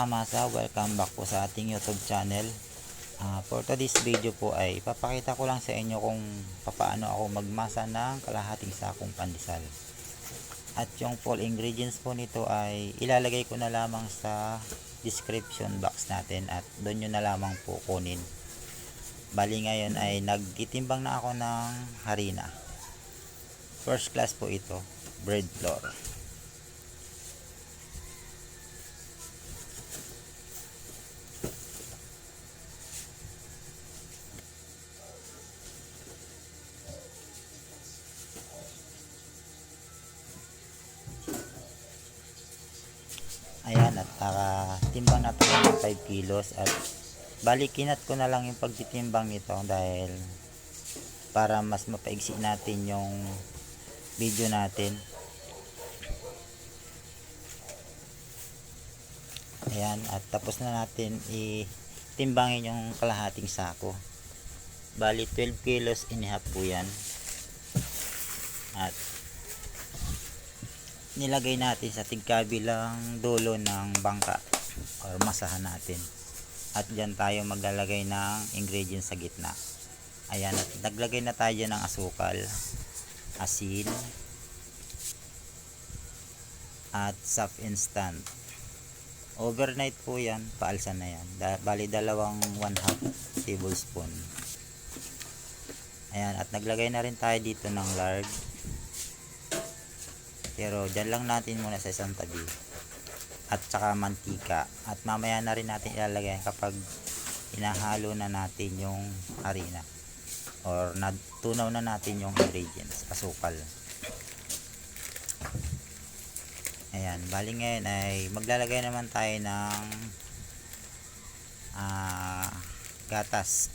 mamasa, welcome back po sa ating YouTube channel. For today's video po ay papakita ko lang sa inyo kung paano ako magmasa ng kalahating sakong pandesal. At yung full ingredients po nito ay ilalagay ko na lamang sa description box natin at doon nyo na lamang po kunin. Bali ngayon ay nagtitimbang na ako ng harina. First class po ito, bread flour. Ayan, at timbang natin ng 5 kilos at balikinat ko na lang yung pagtitimbang nito dahil para mas mapaigsi natin yung video natin. Ayan, at tapos na natin itimbangin yung kalahating sako. Bali 12 kilos and a half po yan. At nilagay natin sa tigkabilang dulo ng bangka or masahan natin. At dyan tayo maglalagay ng ingredients sa gitna. Ayan, at naglagay na tayo ng asukal, asin, at soft instant. Overnight po yan, paalsa na yan. Bali dalawang 1/2 tablespoon. Ayan, at naglagay na rin tayo dito ng lard. Pero dyan lang natin muna sa isang tabi. At saka mantika. At mamaya na rin natin ilalagay kapag inahalo na natin yung harina. Or natunaw na natin yung ingredients. Asukal. Ayan. Bali ngayon ay maglalagay naman tayo ng gatas.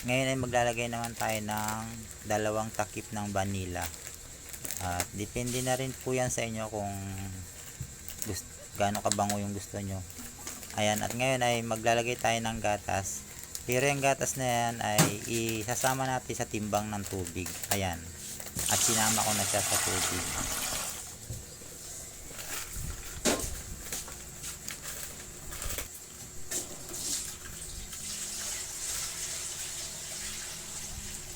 Ngayon ay maglalagay naman tayo ng 2 takip ng vanilla. At depende na rin po yan sa inyo kung gaano kabango yung gusto nyo. Ayan, at ngayon ay maglalagay tayo ng gatas. Pero yung gatas na yan ay isasama natin sa timbang ng tubig. Ayan. At sinama ko na siya sa tubig.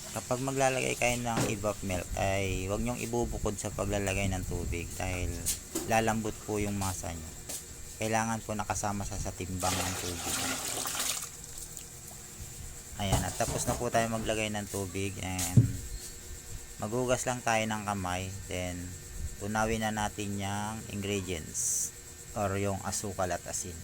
Kapag maglalagay kayo ng evap milk ay huwag nyong ibubukod sa paglalagay ng tubig dahil lalambot po yung masa nyo. Kailangan po nakasama siya sa timbang ng tubig. Ayan, at tapos na po tayo maglagay ng tubig and maghugas lang tayo ng kamay, then tunawin na natin yung ingredients or yung asukal at asin.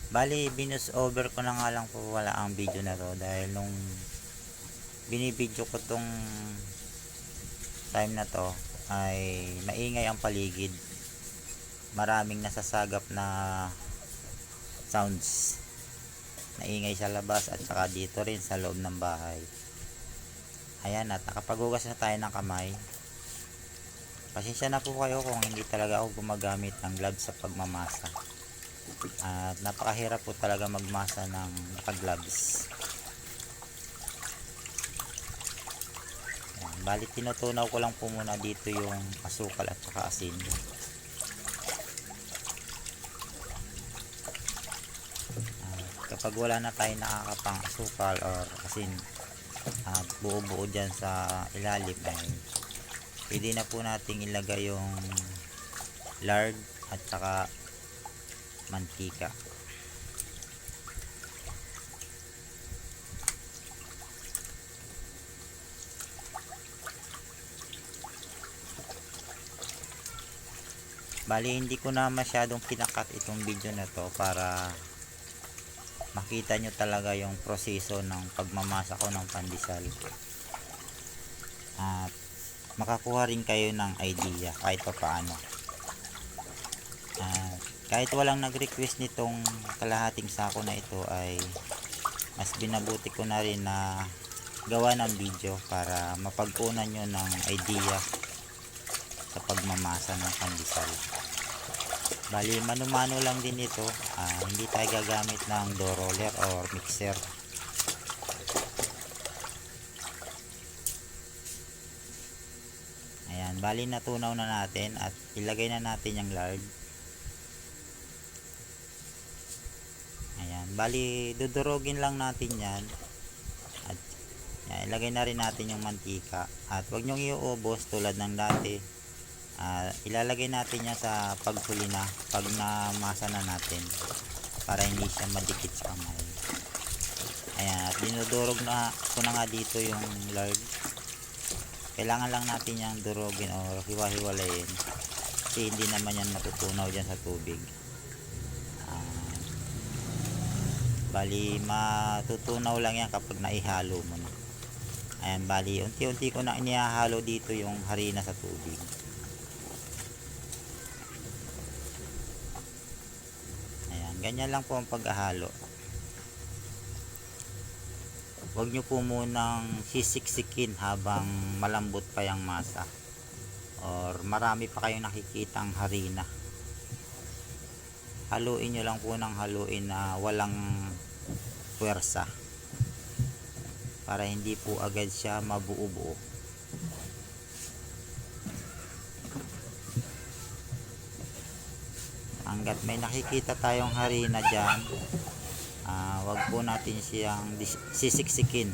Bali, binus over ko na nga lang po wala ang video na to dahil nung binibidyo ko tong time na to ay maingay ang paligid. Maraming nasasagap na sounds. Naingay sa labas at saka dito rin sa loob ng bahay. Ayan, at nakapaghugas na tayo ng kamay. Pasensya na po kayo kung hindi talaga ako gumagamit ng gloves sa pagmamasa. At napakahirap po talaga magmasa ng naka-gloves. Bali tinutunaw ko lang po muna dito yung asukal at saka asin. Kapag wala na tayo nakakapang asukal or asin at buo-buo dyan sa ilalim ay pwede na po nating ilagay yung lard at saka mantika. Bali hindi ko na masyadong pinakat itong video na to para makita nyo talaga yung proseso ng pagmamasa ko ng pandesal at makakuha rin kayo ng idea kahit pa paano. Kahit walang nag-request nitong kalahating sako na ito ay mas binabuti ko na rin na gawa ng video para mapag-unan nyo ng idea sa pagmamasa ng pandesal. Bali mano-mano lang din ito, hindi tayo gagamit ng dough roller or mixer. Ayan, bali natunaw na natin at ilagay na natin yung lard. Ayan, bali dudurogin lang natin yan. At yan, ilagay na rin natin yung mantika. At huwag nyong iuubos tulad ng dati. Ilalagay natin yan sa paghuli na, pag namasa na natin, para hindi siya madikit sa kamay. Ayan, at dinudurog na ko na nga dito yung lard. Kailangan lang natin yung durogin o hiwa-hiwalayin kasi hindi naman yan matutunaw dyan sa tubig. Bali matutunaw lang yan kapag naihalo mo na. Ayan, bali unti-unti ko na inihahalo dito yung harina sa tubig. Ayan, ganyan lang po ang paghahalo. Huwag nyo po munang sisiksikin habang malambot pa yung masa or marami pa kayong nakikitang harina. Haluin nyo lang po ng haluin na walang puwersa para hindi po agad siya mabuo-buo. Hanggat may nakikita tayong harina dyan, wag po natin siyang sisiksikin.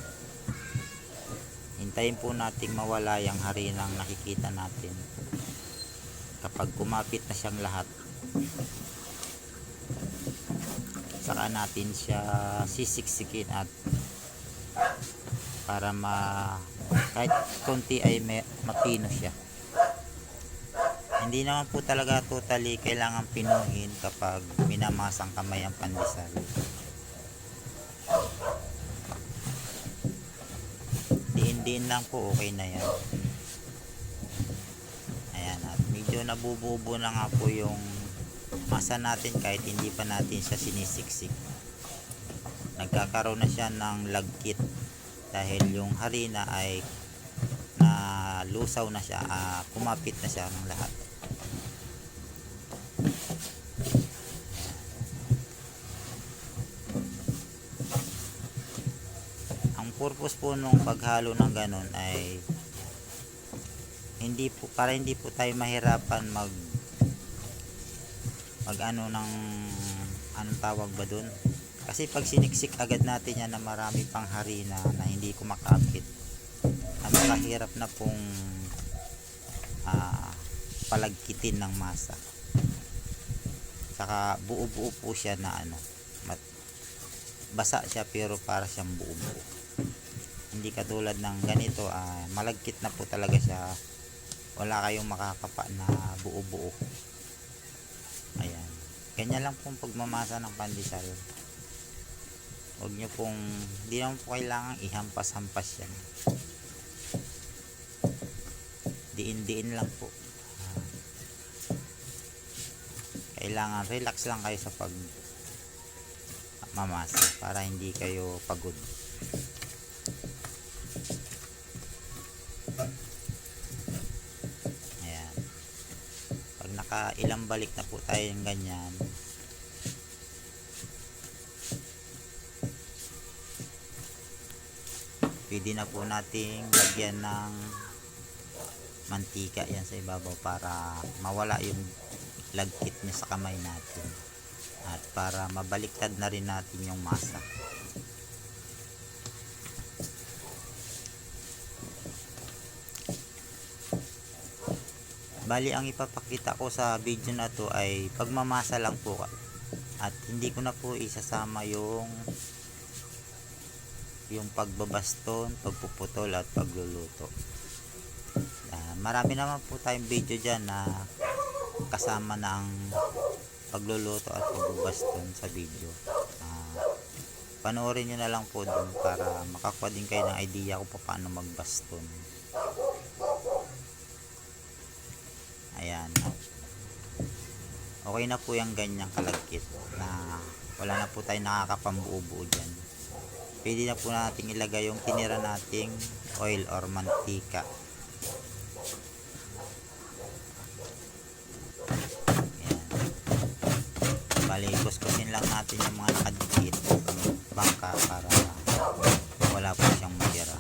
Hintayin po nating mawala yung harinang nakikita natin. Kapag kumapit na siyang lahat, saka natin siya sisiksikin at para kahit konti ay mapino siya. Hindi naman po talaga totally kailangan pinuhin kapag minamasang kamay ang pandesal. Diin lang po, okay na yan. Ayan, at medyo nabububo na nga po yung masa natin kahit hindi pa natin siya sinisiksik. Nagkakaroon na siya ng lagkit dahil yung harina ay nalusaw na siya, kumapit na siya ng lahat. Purpose po nung paghalo ng ganun ay para hindi po tayo mahirapan mag ano ng anong tawag ba dun, kasi pag siniksik agad natin yan na marami pang harina na hindi kumakapit, napakahirap na pong palagkitin ng masa. Saka buo-buo po siya na basa siya pero para siyang buo-buo. Hindi katulad ng ganito, malagkit na po talaga siya, wala kayong makakapa na buo-buo. Ayan, ganyan lang pong pagmamasa ng pandesal. Huwag nyo pong, hindi naman po kailangan ihampas-hampas yan, diin-diin lang po. Kailangan relax lang kayo sa pagmamasa para hindi kayo pagod. Ayan, pag nakailang balik na po tayo ng ganyan, pwede na po nating lagyan ng mantika yan sa ibabaw para mawala yung lagkit niya sa kamay natin at para mabaliktad na rin natin yung masa. Bali, ang ipapakita ko sa video na to ay pagmamasa lang po at hindi ko na po isasama yung pagbabaston, pagpuputol at pagluluto. Marami naman po tayong video dyan na kasama na ang pagluluto at pagbabaston sa video. Panoorin nyo na lang po dun para makakuha din kayo ng idea kung paano magbaston. Ayan, okay na po yung ganyang kalagkit na wala na po tayong nakakapambuo-buo dyan. Pwede na po natin ilagay yung tinira nating oil or mantika. Ayan, bali kuskusin lang natin yung mga nakadikit bangka para wala po siyang matira.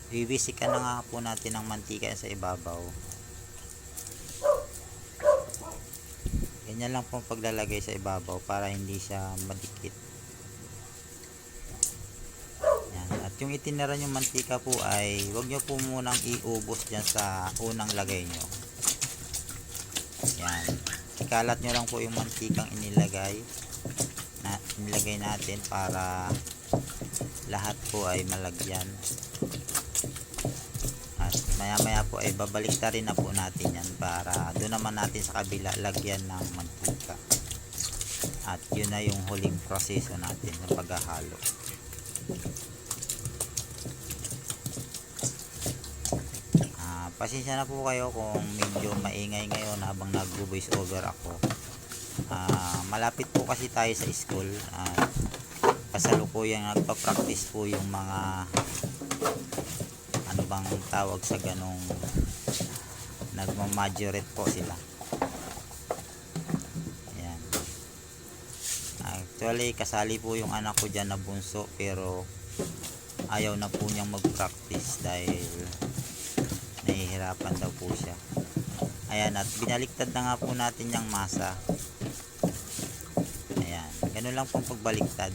Wiwisikan na nga po natin ng mantika sa ibabaw. Ganyan lang po paglalagay sa ibabaw para hindi siya madikit. Yan. At yung itinira yung mantika po ay huwag nyo po munang iubos dyan sa unang lagay nyo. Yan. Ikalat nyo lang po yung mantikang inilagay natin para lahat po ay malagyan. At maya maya po ay babaliktarin na po natin yan para doon naman natin sa kabila lagyan ng mantika. At yun na yung huling proseso natin ng paghahalo. Pasensya na po kayo kung medyo maingay ngayon habang nag-voice over ako. Malapit po kasi tayo sa school at kasalukuyang nagpa-practice po yung mga ano bang tawag sa ganong nagma-majorette po sila. Ayan. Actually kasali po yung anak ko dyan na bunso pero ayaw na po niyang mag-practice dahil nahihirapan daw po siya. Ayan, at binaliktad na nga po natin yung masa. Ayan, ganun lang pong pagbaliktad.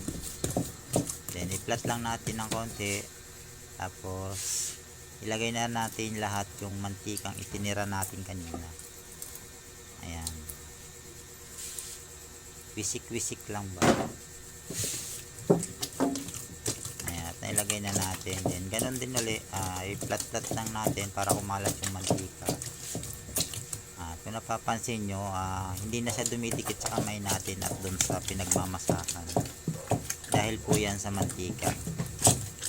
Then i-flat lang natin ng konti. Tapos ilagay na natin lahat yung mantikang itinira natin kanina. Ayan. Wisik-wisik lang ba? Ilagay na natin din. Ganon din ulit, i-flat-flat lang natin para kumalat yung mantika. Kung napapansin nyo, hindi na siya dumidikit sa kamay natin at dun sa pinagmamasakan. Dahil po yan sa mantika.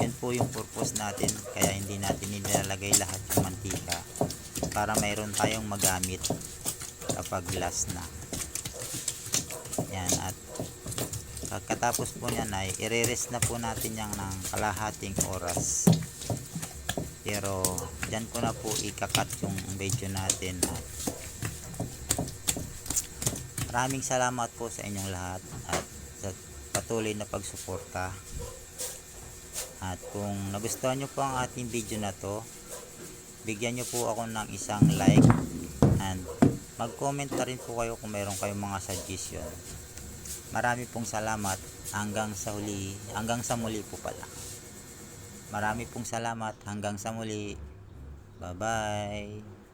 Yun po yung purpose natin, kaya hindi natin nilalagay lahat yung mantika para mayroon tayong magamit kapag last na. Yan, at pagkatapos po niyan ay i-rest na po natin yan ng kalahating oras. Pero dyan ko na po ikakat yung video natin. Maraming salamat po sa inyong lahat at sa patuloy na pagsuporta. At kung nagustuhan nyo po ang ating video na to, bigyan nyo po ako ng isang like and mag-comment na rin po kayo kung mayroon kayong mga suggestion. Marami pong salamat hanggang sa muli po pala. Marami pong salamat hanggang sa muli. Bye bye.